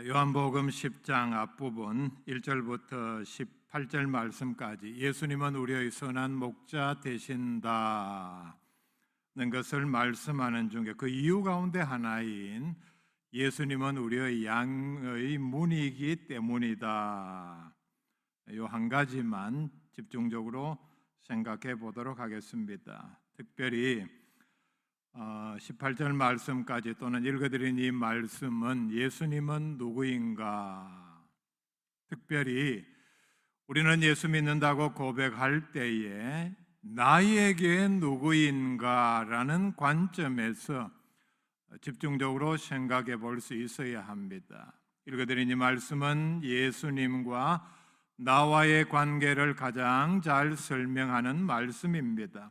요한복음 10장 앞부분 1절부터 18절 말씀까지 예수님은 우리의 선한 목자 되신다는 것을 말씀하는 중에 그 이유 가운데 하나인 예수님은 우리의 양의 문이기 때문이다. 이 한 가지만 집중적으로 생각해 보도록 하겠습니다. 특별히 18절 말씀까지 또는 읽어드린 이 말씀은 예수님은 누구인가? 특별히 우리는 예수 믿는다고 고백할 때에 나에게 누구인가라는 관점에서 집중적으로 생각해 볼 수 있어야 합니다. 읽어드린 이 말씀은 예수님과 나와의 관계를 가장 잘 설명하는 말씀입니다.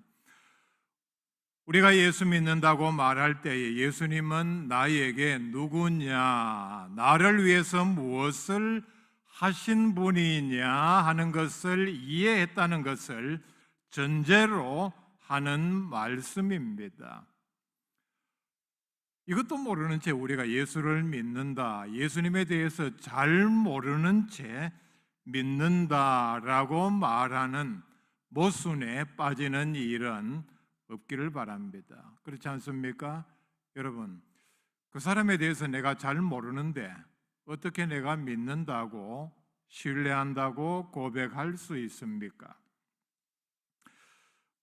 우리가 예수 믿는다고 말할 때에 예수님은 나에게 누구냐, 나를 위해서 무엇을 하신 분이냐 하는 것을 이해했다는 것을 전제로 하는 말씀입니다. 이것도 모르는 채 우리가 예수를 믿는다, 예수님에 대해서 잘 모르는 채 믿는다라고 말하는 모순에 빠지는 일은 없기를 바랍니다. 그렇지 않습니까? 여러분, 그 사람에 대해서 내가 잘 모르는데 어떻게 내가 믿는다고, 신뢰한다고 고백할 수 있습니까?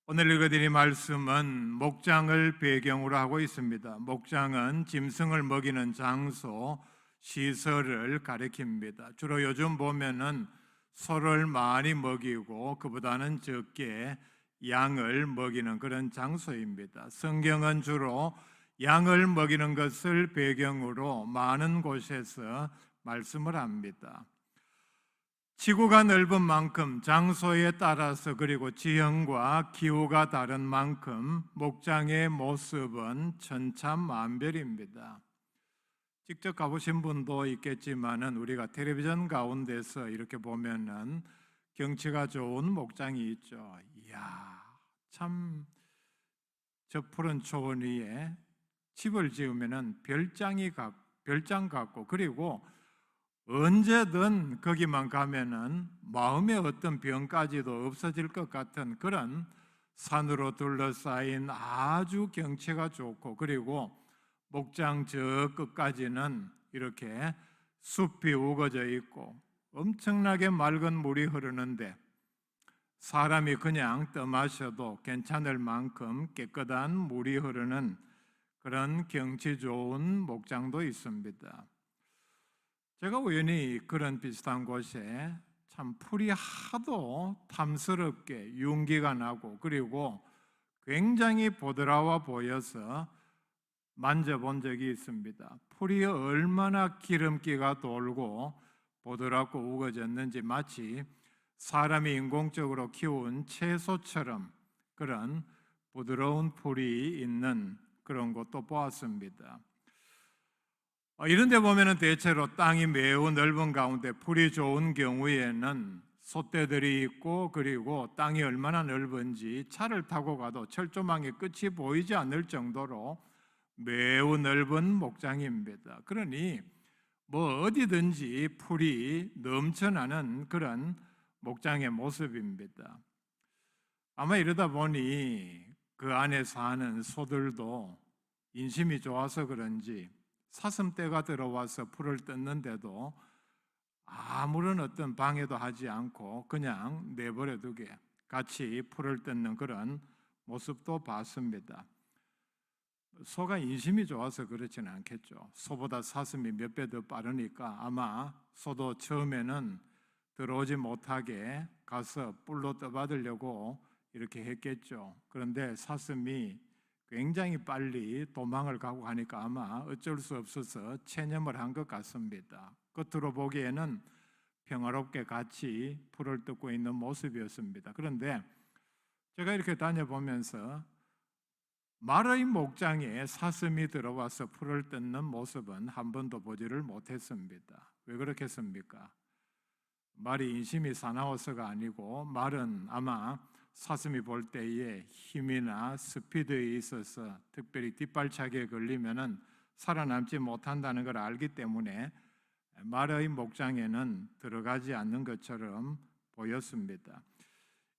오늘 읽어드린 말씀은 목장을 배경으로 하고 있습니다. 목장은 짐승을 먹이는 장소, 시설을 가리킵니다. 주로 요즘 보면은 소를 많이 먹이고 그보다는 적게 양을 먹이는 그런 장소입니다. 성경은 주로 양을 먹이는 것을 배경으로 많은 곳에서 말씀을 합니다. 지구가 넓은 만큼 장소에 따라서 그리고 지형과 기후가 다른 만큼 목장의 모습은 천차만별입니다. 직접 가보신 분도 있겠지만은 우리가 텔레비전 가운데서 이렇게 보면은 경치가 좋은 목장이 있죠. 이야, 참 저 푸른 초원 위에 집을 지으면은 별장 같고, 그리고 언제든 거기만 가면은 마음의 어떤 병까지도 없어질 것 같은 그런 산으로 둘러싸인 아주 경치가 좋고, 그리고 목장 저 끝까지는 이렇게 숲이 우거져 있고 엄청나게 맑은 물이 흐르는데 사람이 그냥 떠마셔도 괜찮을 만큼 깨끗한 물이 흐르는 그런 경치 좋은 목장도 있습니다. 제가 우연히 그런 비슷한 곳에 참 풀이 하도 탐스럽게 윤기가 나고 그리고 굉장히 보드라워 보여서 만져본 적이 있습니다. 풀이 얼마나 기름기가 돌고 보드랍고 우거졌는지 마치 사람이 인공적으로 키운 채소처럼 그런 부드러운 풀이 있는 그런 곳도 보았습니다. 이런 데 보면은 대체로 땅이 매우 넓은 가운데 풀이 좋은 경우에는 솥대들이 있고, 그리고 땅이 얼마나 넓은지 차를 타고 가도 철조망의 끝이 보이지 않을 정도로 매우 넓은 목장입니다. 그러니 뭐 어디든지 풀이 넘쳐나는 그런 목장의 모습입니다. 아마 이러다 보니 그 안에 사는 소들도 인심이 좋아서 그런지 사슴떼가 들어와서 풀을 뜯는데도 아무런 어떤 방해도 하지 않고 그냥 내버려 두게 같이 풀을 뜯는 그런 모습도 봤습니다. 소가 인심이 좋아서 그렇지는 않겠죠. 소보다 사슴이 몇 배 더 빠르니까 아마 소도 처음에는 들어오지 못하게 가서 뿔로 떠받으려고 이렇게 했겠죠. 그런데 사슴이 굉장히 빨리 도망을 가고 하니까 아마 어쩔 수 없어서 체념을 한 것 같습니다. 겉으로 보기에는 평화롭게 같이 풀을 뜯고 있는 모습이었습니다. 그런데 제가 이렇게 다녀보면서 말의 목장에 사슴이 들어와서 풀을 뜯는 모습은 한 번도 보지를 못했습니다. 왜 그렇겠습니까? 말이 인심이 사나워서가 아니고 말은 아마 사슴이 볼 때에 힘이나 스피드에 있어서 특별히 뒷발차기에 걸리면은 살아남지 못한다는 걸 알기 때문에 말의 목장에는 들어가지 않는 것처럼 보였습니다.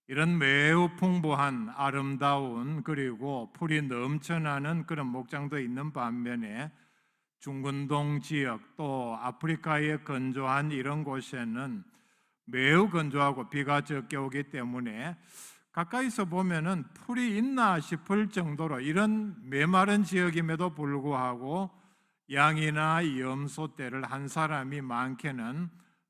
이런 매우 풍부한 아름다운 그리고 풀이 넘쳐나는 그런 목장도 있는 반면에 중근동 지역 또 아프리카의 건조한 이런 곳에는 매우 건조하고 비가 적게 오기 때문에 가까이서 보면은 풀이 있나 싶을 정도로 이런 메마른 지역임에도 불구하고 양이나 염소떼를 한 사람이 많게는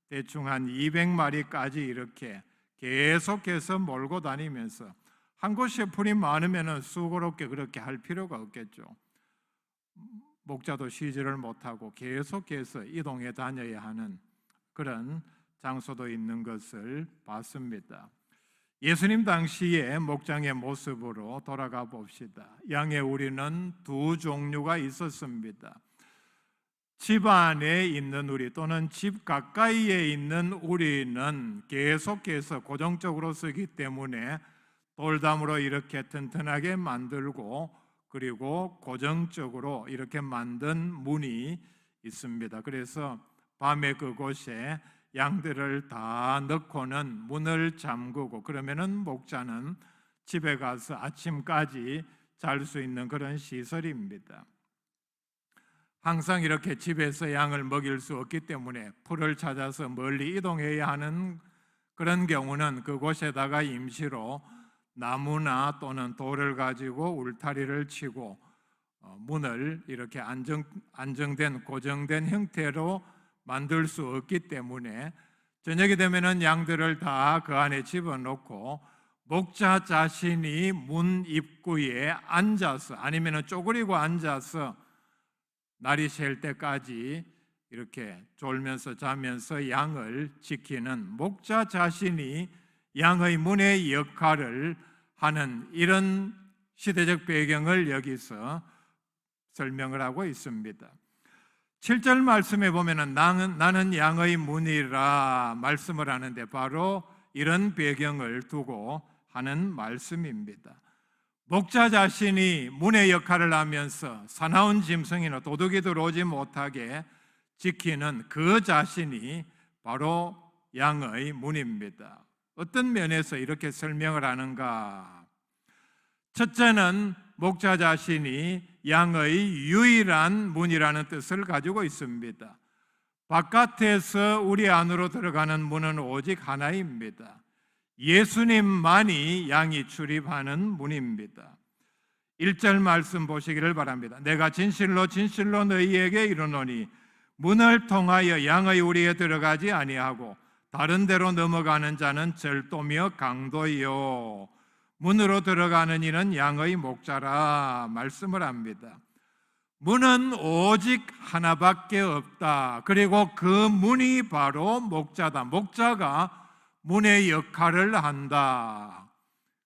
대충 한 200마리까지 이렇게 계속해서 몰고 다니면서 한 곳에 풀이 많으면 수고롭게 그렇게 할 필요가 없겠죠. 목자도 쉬지를 못하고 계속해서 이동해 다녀야 하는 그런 장소도 있는 것을 봤습니다. 예수님 당시의 목장의 모습으로 돌아가 봅시다. 양의 우리는 두 종류가 있었습니다. 집 안에 있는 우리 또는 집 가까이에 있는 우리는 계속해서 고정적으로 쓰기 때문에 돌담으로 이렇게 튼튼하게 만들고 그리고 고정적으로 이렇게 만든 문이 있습니다. 그래서 밤에 그곳에 양들을 다 넣고는 문을 잠그고 그러면은 목자는 집에 가서 아침까지 잘 수 있는 그런 시설입니다. 항상 이렇게 집에서 양을 먹일 수 없기 때문에 풀을 찾아서 멀리 이동해야 하는 그런 경우는 그곳에다가 임시로 나무나 또는 돌을 가지고 울타리를 치고 문을 이렇게 안정된 고정된 형태로 만들 수 없기 때문에 저녁이 되면은 양들을 다 그 안에 집어넣고 목자 자신이 문 입구에 앉아서 아니면은 쪼그리고 앉아서 날이 셀 때까지 이렇게 졸면서 자면서 양을 지키는 목자 자신이 양의 문의 역할을 하는 이런 시대적 배경을 여기서 설명을 하고 있습니다. 7절 말씀에 보면은 나는 양의 문이라 말씀을 하는데 바로 이런 배경을 두고 하는 말씀입니다. 목자 자신이 문의 역할을 하면서 사나운 짐승이나 도둑이 들어오지 못하게 지키는 그 자신이 바로 양의 문입니다. 어떤 면에서 이렇게 설명을 하는가? 첫째는 목자 자신이 양의 유일한 문이라는 뜻을 가지고 있습니다. 바깥에서 우리 안으로 들어가는 문은 오직 하나입니다. 예수님만이 양이 출입하는 문입니다. 1절 말씀 보시기를 바랍니다. 내가 진실로 진실로 너희에게 이르노니 문을 통하여 양의 우리에 들어가지 아니하고 다른 데로 넘어가는 자는 절도며 강도요 문으로 들어가는 이는 양의 목자라 말씀을 합니다. 문은 오직 하나밖에 없다. 그리고 그 문이 바로 목자다. 목자가 문의 역할을 한다.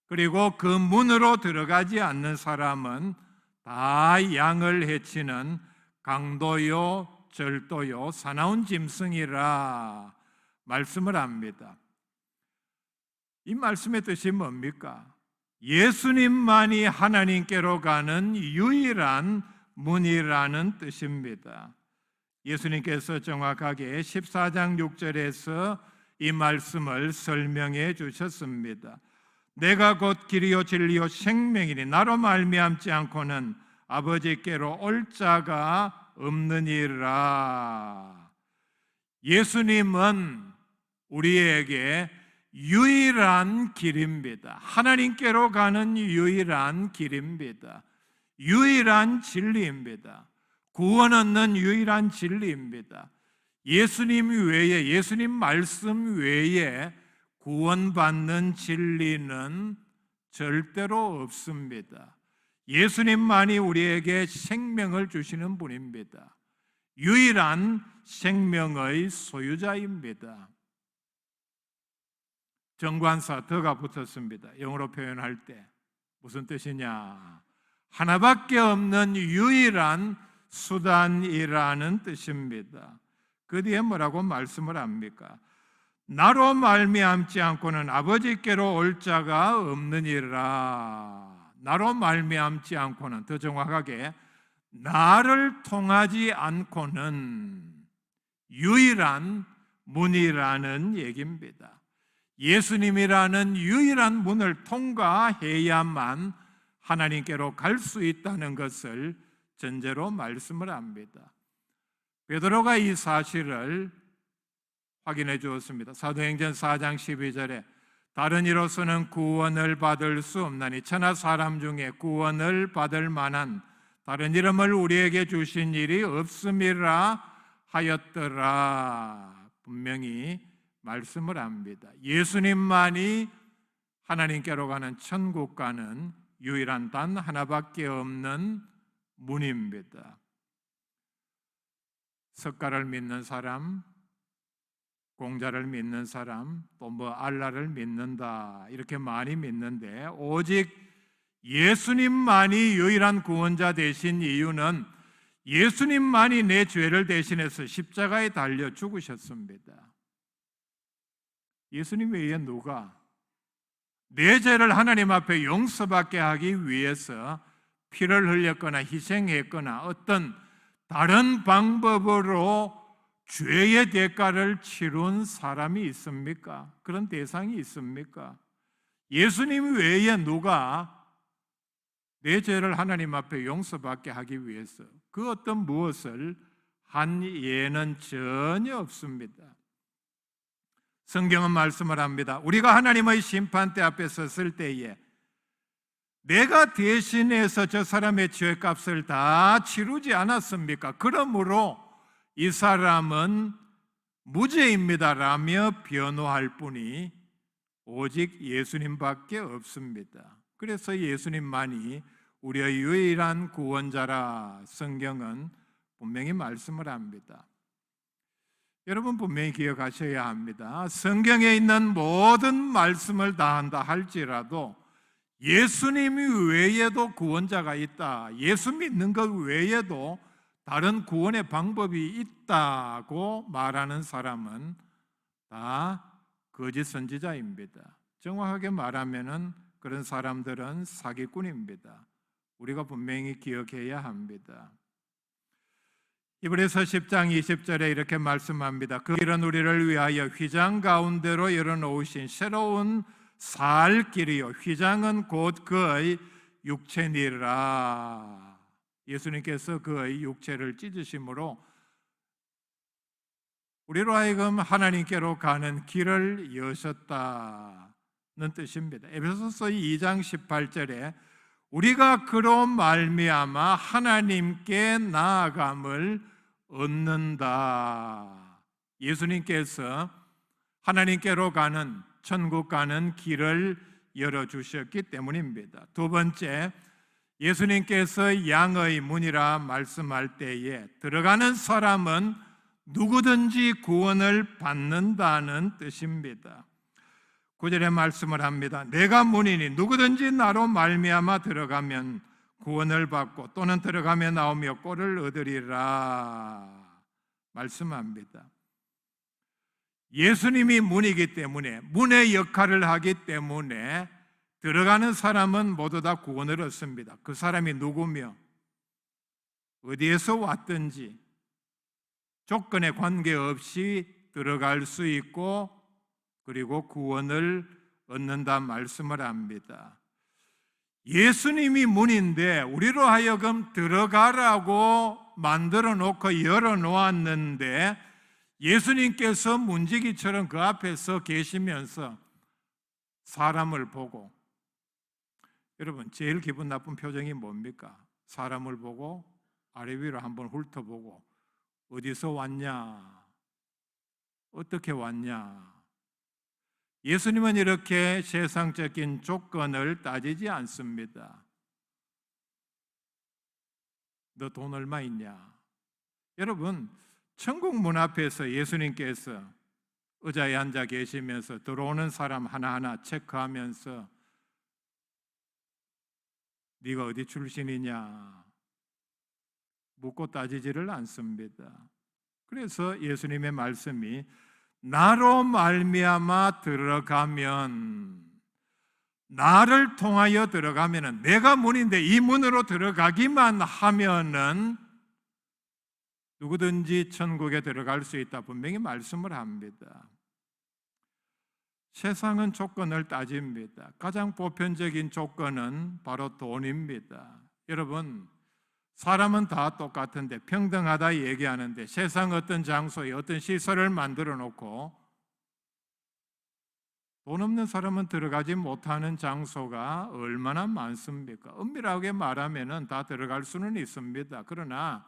그리고 그 문으로 들어가지 않는 사람은 다 양을 해치는 강도요, 절도요, 사나운 짐승이라 말씀을 합니다. 이 말씀의 뜻이 뭡니까? 예수님만이 하나님께로 가는 유일한 문이라는 뜻입니다. 예수님께서 정확하게 14장 6절에서 이 말씀을 설명해 주셨습니다. 내가 곧 길이요 진리요 생명이니 나로 말미암지 않고는 아버지께로 올 자가 없느니라. 예수님은 우리에게 유일한 길입니다. 하나님께로 가는 유일한 길입니다. 유일한 진리입니다. 구원 얻는 유일한 진리입니다. 예수님 외에, 예수님 말씀 외에 구원받는 진리는 절대로 없습니다. 예수님만이 우리에게 생명을 주시는 분입니다. 유일한 생명의 소유자입니다. 정관사 더가 붙었습니다. 영어로 표현할 때 무슨 뜻이냐? 하나밖에 없는 유일한 수단이라는 뜻입니다. 그 뒤에 뭐라고 말씀을 합니까? 나로 말미암지 않고는 아버지께로 올 자가 없느니라. 나로 말미암지 않고는, 더 정확하게 나를 통하지 않고는 유일한 문이라는 얘기입니다. 예수님이라는 유일한 문을 통과해야만 하나님께로 갈 수 있다는 것을 전제로 말씀을 합니다. 베드로가 이 사실을 확인해 주었습니다. 사도행전 4장 12절에 다른 이로서는 구원을 받을 수 없나니 천하 사람 중에 구원을 받을 만한 다른 이름을 우리에게 주신 일이 없음이라 하였더라. 분명히 말씀을 합니다. 예수님만이 하나님께로 가는 천국 가는 유일한 단 하나밖에 없는 문입니다. 석가를 믿는 사람, 공자를 믿는 사람, 또 알라를 믿는다 이렇게 많이 믿는데 오직 예수님만이 유일한 구원자 되신 이유는 예수님만이 내 죄를 대신해서 십자가에 달려 죽으셨습니다. 예수님 외에 누가 내 죄를 하나님 앞에 용서받게 하기 위해서 피를 흘렸거나 희생했거나 어떤 다른 방법으로 죄의 대가를 치룬 사람이 있습니까? 그런 대상이 있습니까? 예수님 외에 누가 내 죄를 하나님 앞에 용서받게 하기 위해서 그 어떤 무엇을 한 예는 전혀 없습니다. 성경은 말씀을 합니다. 우리가 하나님의 심판대 앞에 섰을 때에 내가 대신해서 저 사람의 죄값을 다 치르지 않았습니까? 그러므로 이 사람은 무죄입니다라며 변호할 분이 오직 예수님밖에 없습니다. 그래서 예수님만이 우리의 유일한 구원자라 성경은 분명히 말씀을 합니다. 여러분 분명히 기억하셔야 합니다. 성경에 있는 모든 말씀을 다 한다 할지라도 예수님 외에도 구원자가 있다, 예수 믿는 것 외에도 다른 구원의 방법이 있다고 말하는 사람은 다 거짓 선지자입니다. 정확하게 말하면 그런 사람들은 사기꾼입니다. 우리가 분명히 기억해야 합니다. 이브리서 10장 20절에 이렇게 말씀합니다. 그 길은 우리를 위하여 휘장 가운데로 열어놓으신 새로운 살 길이요 휘장은 곧 그의 육체니라. 예수님께서 그의 육체를 찢으심으로 우리로 하여금 하나님께로 가는 길을 여셨다는 뜻입니다. 에베소서 2장 18절에 우리가 그로 말미암아 하나님께 나아감을 얻는다. 예수님께서 하나님께로 가는 천국 가는 길을 열어주셨기 때문입니다. 두 번째, 예수님께서 양의 문이라 말씀할 때에 들어가는 사람은 누구든지 구원을 받는다는 뜻입니다. 9절에 말씀을 합니다. 내가 문이니 누구든지 나로 말미암아 들어가면 구원을 받고 또는 들어가며 나오며 꼴을 얻으리라 말씀합니다. 예수님이 문이기 때문에 문의 역할을 하기 때문에 들어가는 사람은 모두 다 구원을 얻습니다. 그 사람이 누구며 어디에서 왔든지 조건에 관계없이 들어갈 수 있고 그리고 구원을 얻는다 말씀을 합니다. 예수님이 문인데 우리로 하여금 들어가라고 만들어 놓고 열어 놓았는데 예수님께서 문지기처럼 그 앞에서 계시면서 사람을 보고, 여러분 제일 기분 나쁜 표정이 뭡니까? 사람을 보고 아래 위로 한번 훑어보고 어디서 왔냐? 어떻게 왔냐? 예수님은 이렇게 세상적인 조건을 따지지 않습니다. 너 돈 얼마 있냐? 여러분 천국 문 앞에서 예수님께서 의자에 앉아 계시면서 들어오는 사람 하나하나 체크하면서 네가 어디 출신이냐 묻고 따지지를 않습니다. 그래서 예수님의 말씀이 나로 말미암아 들어가면, 나를 통하여 들어가면은, 내가 문인데 이 문으로 들어가기만 하면은 누구든지 천국에 들어갈 수 있다 분명히 말씀을 합니다. 세상은 조건을 따집니다. 가장 보편적인 조건은 바로 돈입니다. 여러분, 사람은 다 똑같은데 평등하다 얘기하는데 세상 어떤 장소에 어떤 시설을 만들어 놓고 돈 없는 사람은 들어가지 못하는 장소가 얼마나 많습니까? 엄밀하게 말하면 다 들어갈 수는 있습니다. 그러나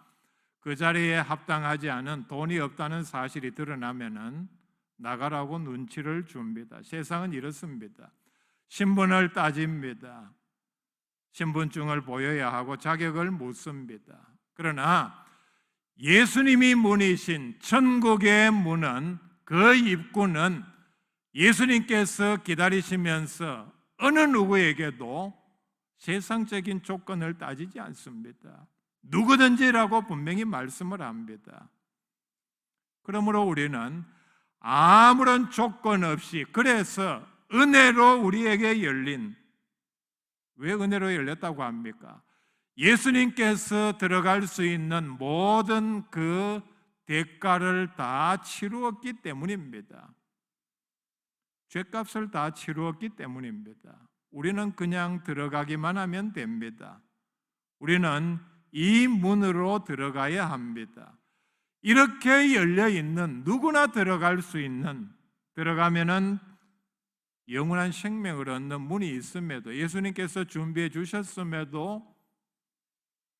그 자리에 합당하지 않은 돈이 없다는 사실이 드러나면 나가라고 눈치를 줍니다. 세상은 이렇습니다. 신분을 따집니다. 신분증을 보여야 하고 자격을 묻습니다. 그러나 예수님이 문이신 천국의 문은, 그 입구는 예수님께서 기다리시면서 어느 누구에게도 세상적인 조건을 따지지 않습니다. 누구든지라고 분명히 말씀을 합니다. 그러므로 우리는 아무런 조건 없이, 그래서 은혜로 우리에게 열린, 왜 은혜로 열렸다고 합니까? 예수님께서 들어갈 수 있는 모든 그 대가를 다 치루었기 때문입니다. 죗값을 다 치루었기 때문입니다. 우리는 그냥 들어가기만 하면 됩니다. 우리는 이 문으로 들어가야 합니다. 이렇게 열려있는, 누구나 들어갈 수 있는, 들어가면은 영원한 생명을 얻는 문이 있음에도, 예수님께서 준비해 주셨음에도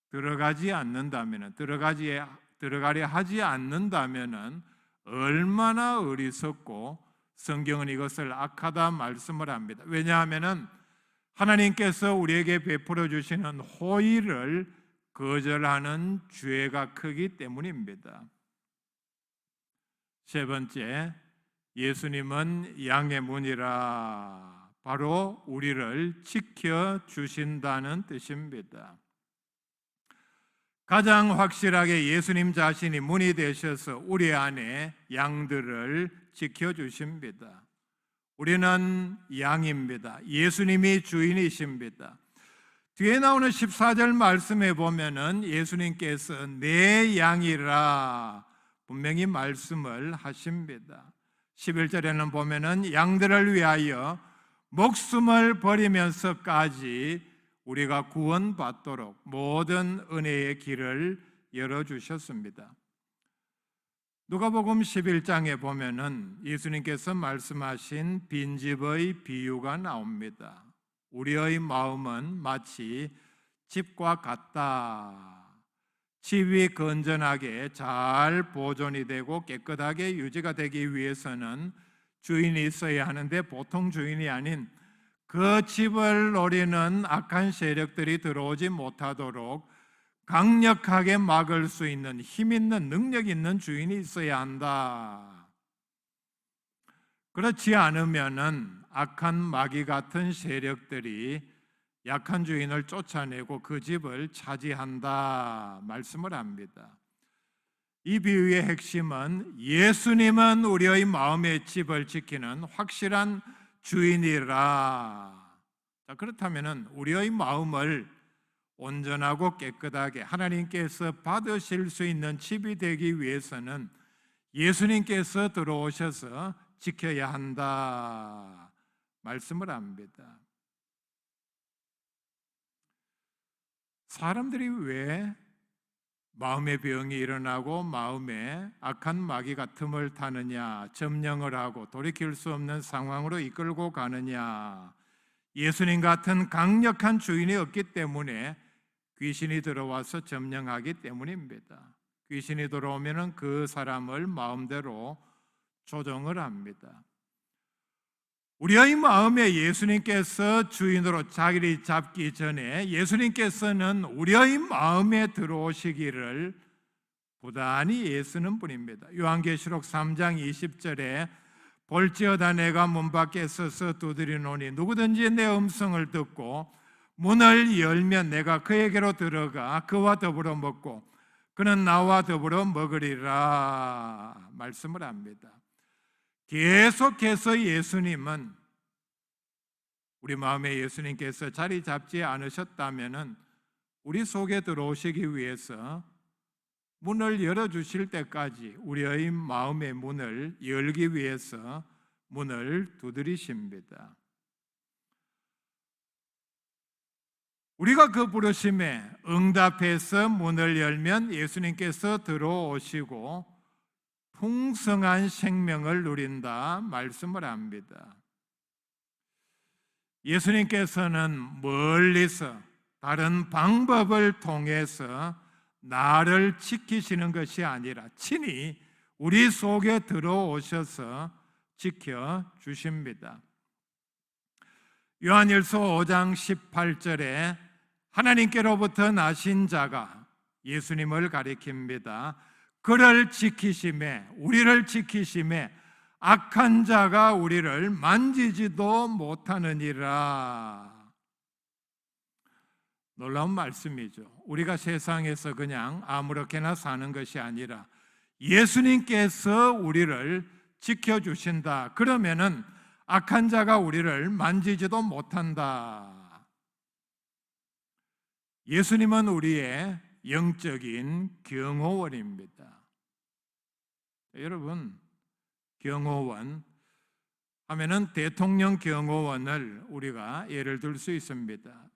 들어가지 않는다면, 들어가려 하지 않는다면 얼마나 어리석고, 성경은 이것을 악하다 말씀을 합니다. 왜냐하면 하나님께서 우리에게 베풀어 주시는 호의를 거절하는 죄가 크기 때문입니다. 세 번째, 예수님은 양의 문이라, 바로 우리를 지켜주신다는 뜻입니다. 가장 확실하게 예수님 자신이 문이 되셔서 우리 안에 양들을 지켜주십니다. 우리는 양입니다. 예수님이 주인이십니다. 뒤에 나오는 14절 말씀에 보면은 예수님께서 내 양이라 분명히 말씀을 하십니다. 11절에는 보면은 양들을 위하여 목숨을 버리면서까지 우리가 구원받도록 모든 은혜의 길을 열어주셨습니다. 누가복음 11장에 보면은 예수님께서 말씀하신 빈집의 비유가 나옵니다. 우리의 마음은 마치 집과 같다. 집이 건전하게 잘 보존이 되고 깨끗하게 유지가 되기 위해서는 주인이 있어야 하는데, 보통 주인이 아닌 그 집을 노리는 악한 세력들이 들어오지 못하도록 강력하게 막을 수 있는, 힘 있는, 능력 있는 주인이 있어야 한다. 그렇지 않으면은 악한 마귀 같은 세력들이 약한 주인을 쫓아내고 그 집을 차지한다 말씀을 합니다. 이 비유의 핵심은 예수님은 우리의 마음의 집을 지키는 확실한 주인이라. 자, 그렇다면 우리의 마음을 온전하고 깨끗하게 하나님께서 받으실 수 있는 집이 되기 위해서는 예수님께서 들어오셔서 지켜야 한다 말씀을 합니다. 사람들이 왜 마음의 병이 일어나고 마음에 악한 마귀가 틈을 타느냐, 점령을 하고 돌이킬 수 없는 상황으로 이끌고 가느냐? 예수님 같은 강력한 주인이 없기 때문에 귀신이 들어와서 점령하기 때문입니다. 귀신이 들어오면 그 사람을 마음대로 조종을 합니다. 우리의 마음에 예수님께서 주인으로 자리를 잡기 전에 예수님께서는 우리의 마음에 들어오시기를 부단히 애쓰는 분입니다. 요한계시록 3장 20절에 볼지어다 내가 문 밖에 서서 두드리노니 누구든지 내 음성을 듣고 문을 열면 내가 그에게로 들어가 그와 더불어 먹고 그는 나와 더불어 먹으리라 말씀을 합니다. 계속해서 예수님은, 우리 마음에 예수님께서 자리 잡지 않으셨다면 우리 속에 들어오시기 위해서 문을 열어주실 때까지 우리의 마음의 문을 열기 위해서 문을 두드리십니다. 우리가 그 부르심에 응답해서 문을 열면 예수님께서 들어오시고 풍성한 생명을 누린다 말씀을 합니다. 예수님께서는 멀리서 다른 방법을 통해서 나를 지키시는 것이 아니라 친히 우리 속에 들어오셔서 지켜주십니다. 요한일서 5장 18절에 하나님께로부터 나신 자가 예수님을 가리킵니다. 그를 지키심에, 우리를 지키심에 악한 자가 우리를 만지지도 못하느니라. 놀라운 말씀이죠. 우리가 세상에서 그냥 아무렇게나 사는 것이 아니라 예수님께서 우리를 지켜주신다. 그러면은 악한 자가 우리를 만지지도 못한다. 예수님은 우리의 영적인 경호원입니다. 여러분, 경호원 하면은 대통령 경호원을 우리가 예를 들 수 있습니다.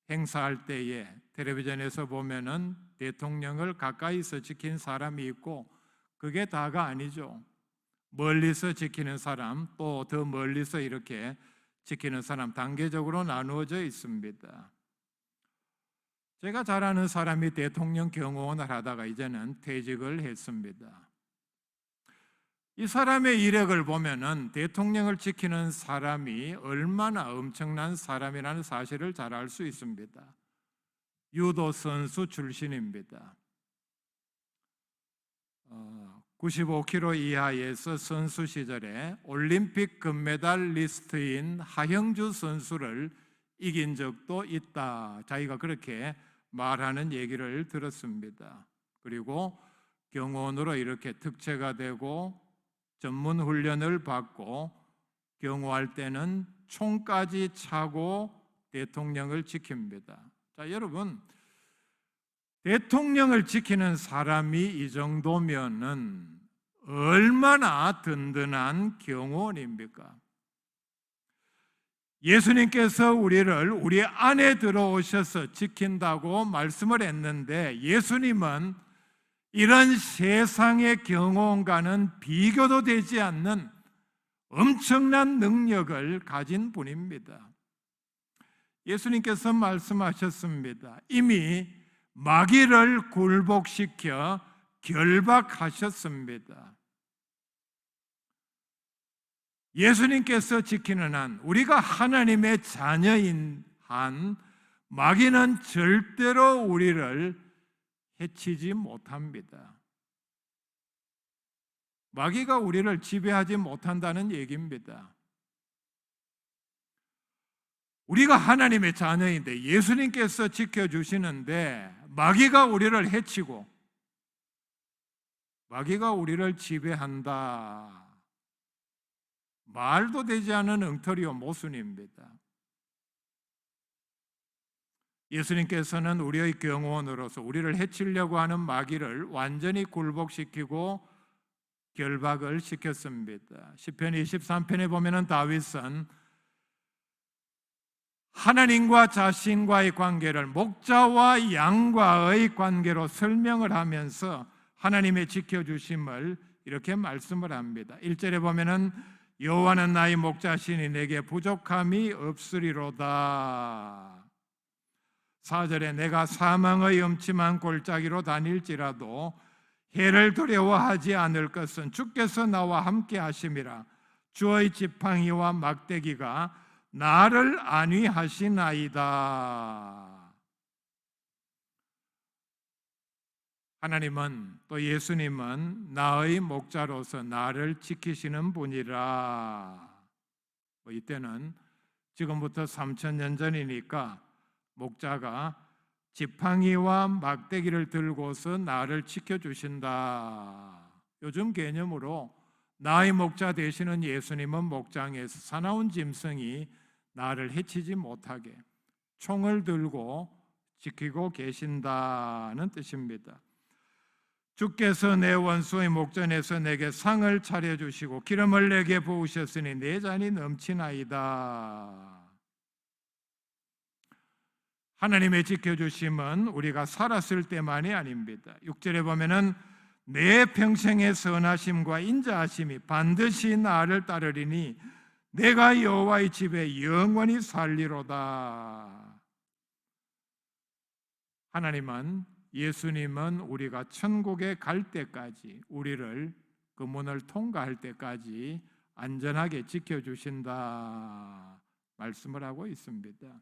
행사할 때에 텔레비전에서 보면은 대통령을 가까이서 지킨 사람이 있고 그게 다가 아니죠. 멀리서 지키는 사람, 또 더 멀리서 이렇게 지키는 사람 단계적으로 나누어져 있습니다. 제가 잘 아는 사람이 대통령 경호원을 하다가 이제는 퇴직을 했습니다. 이 사람의 이력을 보면은 대통령을 지키는 사람이 얼마나 엄청난 사람이라는 사실을 잘 알 수 있습니다. 유도 선수 출신입니다. 95kg 이하에서 선수 시절에 올림픽 금메달리스트인 하형주 선수를 이긴 적도 있다. 자기가 그렇게 말하는 얘기를 들었습니다. 그리고 경호원으로 이렇게 특채가 되고 전문 훈련을 받고 경호할 때는 총까지 차고 대통령을 지킵니다. 자, 여러분, 대통령을 지키는 사람이 이 정도면은 얼마나 든든한 경호원입니까? 예수님께서 우리를 우리 안에 들어오셔서 지킨다고 말씀을 했는데 예수님은 이런 세상의 경호원과는 비교도 되지 않는 엄청난 능력을 가진 분입니다. 예수님께서 말씀하셨습니다. 이미 마귀를 굴복시켜 결박하셨습니다. 예수님께서 지키는 한, 우리가 하나님의 자녀인 한 마귀는 절대로 우리를 해치지 못합니다. 마귀가 우리를 지배하지 못한다는 얘기입니다. 우리가 하나님의 자녀인데 예수님께서 지켜주시는데 마귀가 우리를 해치고 마귀가 우리를 지배한다. 말도 되지 않은 엉터리와 모순입니다. 예수님께서는 우리의 경호원으로서 우리를 해치려고 하는 마귀를 완전히 굴복시키고 결박을 시켰습니다. 시편 23편에 보면은 다윗은 하나님과 자신과의 관계를 목자와 양과의 관계로 설명을 하면서 하나님의 지켜주심을 이렇게 말씀을 합니다. 1절에 보면은 여호와는 나의 목자시니 내게 부족함이 없으리로다. 4절에 내가 사망의 음침한 골짜기로 다닐지라도 해를 두려워하지 않을 것은 주께서 나와 함께 하심이라. 주의 지팡이와 막대기가 나를 안위하시나이다. 하나님은 또 예수님은 나의 목자로서 나를 지키시는 분이라. 이때는 지금부터 3000년 전이니까 목자가 지팡이와 막대기를 들고서 나를 지켜주신다. 요즘 개념으로 나의 목자 되시는 예수님은 목장에서 사나운 짐승이 나를 해치지 못하게 총을 들고 지키고 계신다는 뜻입니다. 주께서 내 원수의 목전에서 내게 상을 차려주시고 기름을 내게 부으셨으니 내 잔이 넘치나이다. 하나님의 지켜주심은 우리가 살았을 때만이 아닙니다. 6절에 보면은 내 평생의 선하심과 인자하심이 반드시 나를 따르리니 내가 여호와의 집에 영원히 살리로다. 하나님은, 예수님은 우리가 천국에 갈 때까지, 우리를 그 문을 통과할 때까지 안전하게 지켜주신다 말씀을 하고 있습니다.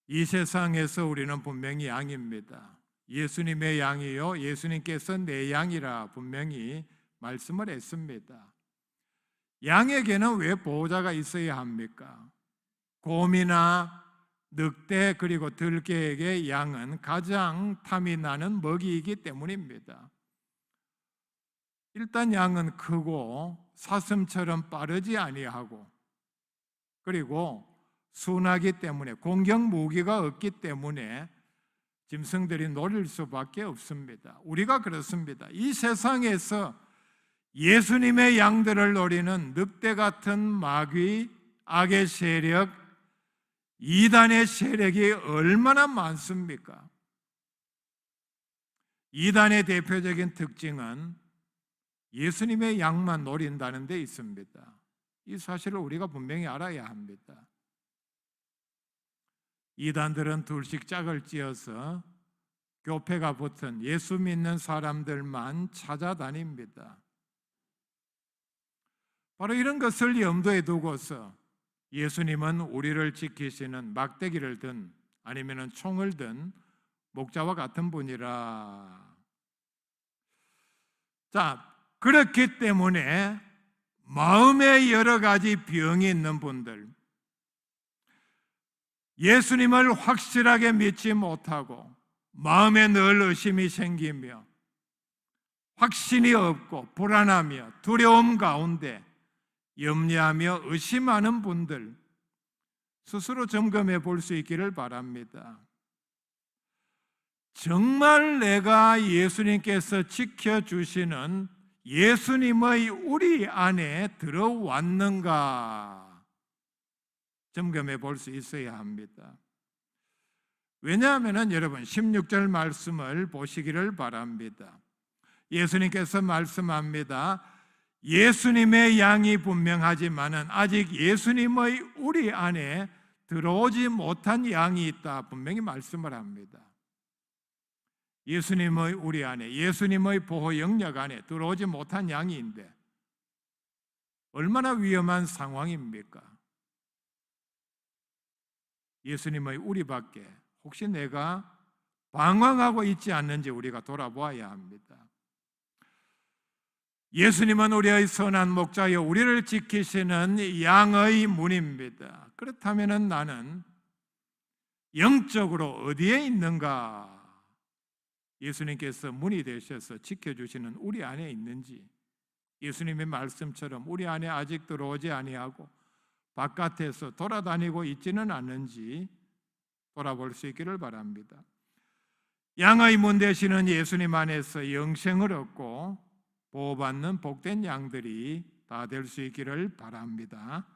이 세상에서 우리는 분명히 양입니다. 예수님의 양이요, 예수님께서 내 양이라 분명히 말씀을 했습니다. 양에게는 왜 보호자가 있어야 합니까? 곰이나 늑대 그리고 들개에게 양은 가장 탐이 나는 먹이이기 때문입니다. 일단 양은 크고 사슴처럼 빠르지 아니하고, 그리고 순하기 때문에 공격 무기가 없기 때문에 짐승들이 노릴 수밖에 없습니다. 우리가 그렇습니다. 이 세상에서 예수님의 양들을 노리는 늑대 같은 마귀, 악의 세력, 이단의 세력이 얼마나 많습니까? 이단의 대표적인 특징은 예수님의 양만 노린다는 데 있습니다. 이 사실을 우리가 분명히 알아야 합니다. 이단들은 둘씩 짝을 찌어서 교패가 붙은 예수 믿는 사람들만 찾아다닙니다. 바로 이런 것을 염두에 두고서 예수님은 우리를 지키시는 막대기를 든, 아니면 총을 든 목자와 같은 분이라. 자, 그렇기 때문에 마음에 여러 가지 병이 있는 분들, 예수님을 확실하게 믿지 못하고 마음에 늘 의심이 생기며 확신이 없고 불안하며 두려움 가운데 염려하며 의심하는 분들, 스스로 점검해 볼 수 있기를 바랍니다. 정말 내가 예수님께서 지켜주시는 예수님의 우리 안에 들어왔는가 점검해 볼 수 있어야 합니다. 왜냐하면 여러분 16절 말씀을 보시기를 바랍니다. 예수님께서 말씀합니다. 예수님의 양이 분명하지만은 아직 예수님의 우리 안에 들어오지 못한 양이 있다 분명히 말씀을 합니다. 예수님의 우리 안에, 예수님의 보호 영역 안에 들어오지 못한 양인데 얼마나 위험한 상황입니까? 예수님의 우리 밖에 혹시 내가 방황하고 있지 않는지 우리가 돌아보아야 합니다. 예수님은 우리의 선한 목자여 우리를 지키시는 양의 문입니다. 그렇다면 나는 영적으로 어디에 있는가? 예수님께서 문이 되셔서 지켜주시는 우리 안에 있는지, 예수님의 말씀처럼 우리 안에 아직 들어오지 아니하고 바깥에서 돌아다니고 있지는 않는지 돌아볼 수 있기를 바랍니다. 양의 문 되시는 예수님 안에서 영생을 얻고 보호받는 복된 양들이 다 될 수 있기를 바랍니다.